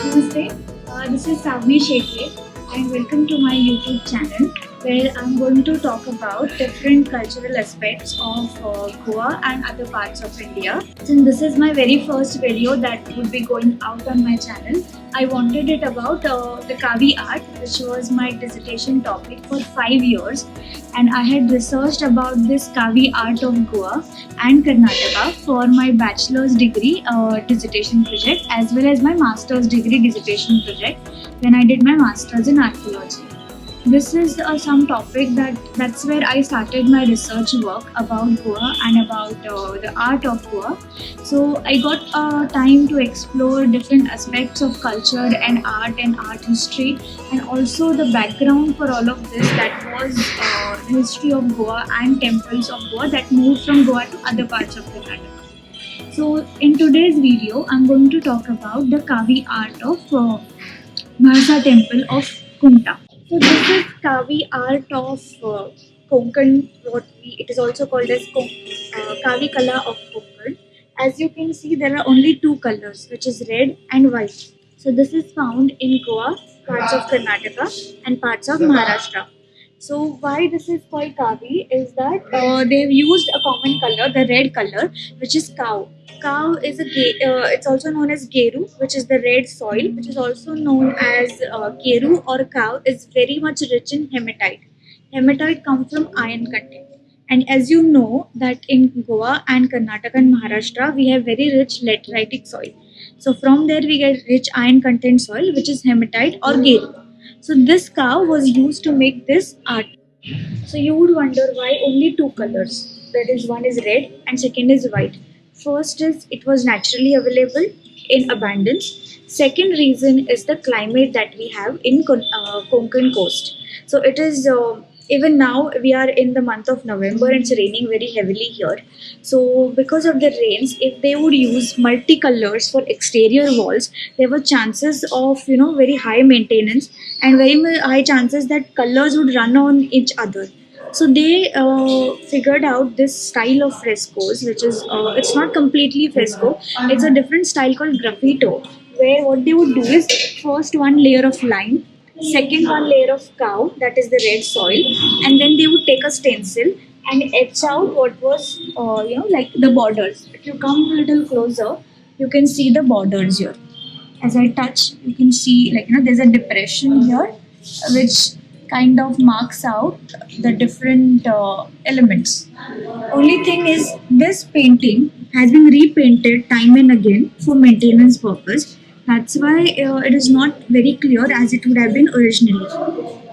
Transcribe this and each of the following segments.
Namaste, this is Savni Shekhe and welcome to my YouTube channel where I'm going to talk about different cultural aspects of Goa and other parts of India. Since this is my very first video that would be going out on my channel, I wanted it about the Kavi art, which was my dissertation topic for 5 years, and I had researched about this Kavi art of Goa and Karnataka for my bachelor's degree dissertation project as well as my master's degree dissertation project when I did my master's in archaeology. This is some topic that's where I started my research work about Goa and about the art of Goa. So I got time to explore different aspects of culture and art history, and also the background for all of this, that was the history of Goa and temples of Goa that moved from Goa to other parts of Karnataka. So in today's video, I'm going to talk about the Kavi art of Mahasa temple of Kumta. So this is Kavi art of Konkan, it is also called as Kavi Kala of Konkan. As you can see, there are only two colors, which is red and white. So this is found in Goa, parts of Karnataka and parts of Maharashtra. So why this is called Kavi is that they've used a common color, the red color, which is cow. Cow is it's also known as geru, which is the red soil, which is also known as geru or cow, is very much rich in hematite. Hematite comes from iron content. And as you know that in Goa and Karnataka and Maharashtra, we have very rich lateritic soil. So from there we get rich iron content soil, which is hematite or geru. So this cow was used to make this art. So you would wonder why only two colors. That is, one is red and second is white. First is it was naturally available in abundance. Second reason is the climate that we have in Konkan coast. So it is even now we are in the month of November and it's raining very heavily here. So because of the rains, if they would use multicolors for exterior walls, there were chances of very high maintenance and high chances that colors would run on each other. So they figured out this style of frescoes, which is it's not completely fresco, it's a different style called graffito, where what they would do is first one layer of lime, second one layer of cow, that is the red soil, and then they would take a stencil and etch out what was like the borders. If you come a little closer, you can see the borders here. As I touch, you can see there's a depression here, which kind of marks out the different elements. Only thing is, this painting has been repainted time and again for maintenance purpose. That's why it is not very clear as it would have been originally.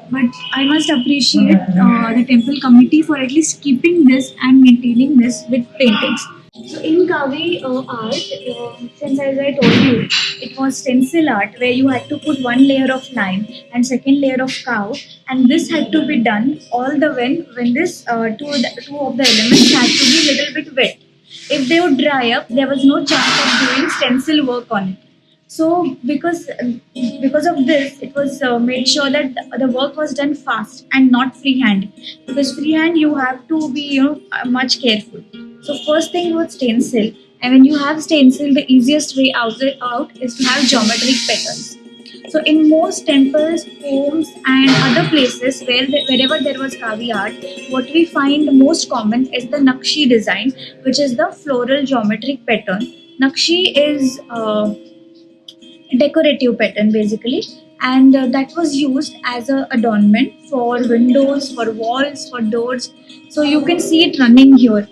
But I must appreciate the temple committee for at least keeping this and maintaining this with paintings. So in Kavi art, since as I told you, it was stencil art where you had to put one layer of lime and second layer of cow, and this had to be done all the when this two of the elements had to be little bit wet. If they would dry up, there was no chance of doing stencil work on it. So because of this, it was made sure that the work was done fast and not freehand. Because freehand you have to be much careful. So first thing was stencil, and when you have stencil, the easiest way out is to have geometric patterns. So in most temples, homes, and other places wherever there was Kavi art, what we find most common is the Nakshi design, which is the floral geometric pattern. Nakshi is decorative pattern basically, and that was used as a adornment for windows, for walls, for doors. So you can see it running here.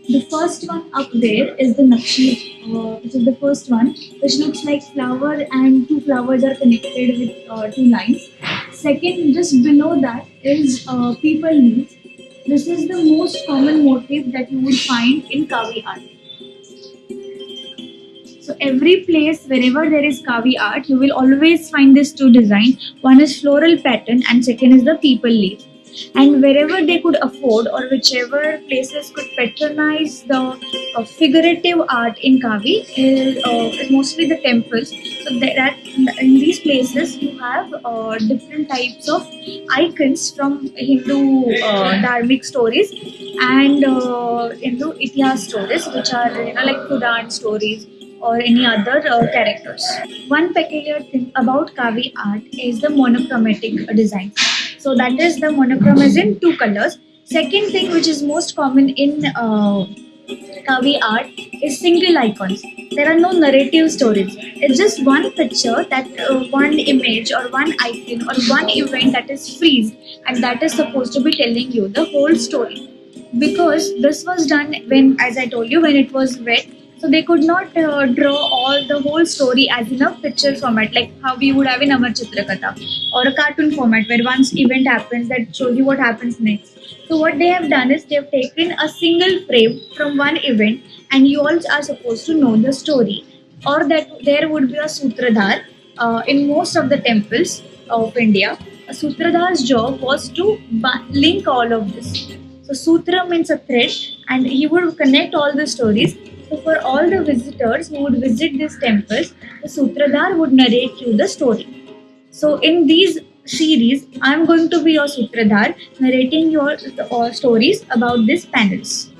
The first one up there is the Nakshi, which is the first one, which looks like flower and two flowers are connected with two lines. Second, just below that is people leaves. This is the most common motif that you would find in Kavi art. So every place wherever there is Kavi art, you will always find these two designs. One is floral pattern and second is the people leaf. and wherever they could afford or whichever places could patronize the figurative art in Kavi is mostly the temples. So that in these places you have different types of icons from Hindu dharmic stories and Hindu itihas stories, which are like Puran stories or any other characters. One peculiar thing about Kavi art is the monochromatic design. So that is the monochrome is in two colors. Second thing which is most common in Kavi art is single icons. There are no narrative stories. It's just one picture, that one image or one icon or one event that is freeze, and that is supposed to be telling you the whole story. Because this was done when, as I told you, when it was wet, so they could not draw all the whole story as in a picture format, like how we would have in Amar Chitrakatha, or a cartoon format where once event happens that shows you what happens next. So what they have done is they have taken a single frame from one event, and you all are supposed to know the story, or that there would be a sutradhar in most of the temples of India. A sutradhar's job was to link all of this. So sutra means a thread, and he would connect all the stories. So for all the visitors who would visit these temples, the sutradhar would narrate you the story. So in these series, I'm going to be your sutradhar, narrating your stories about these panels.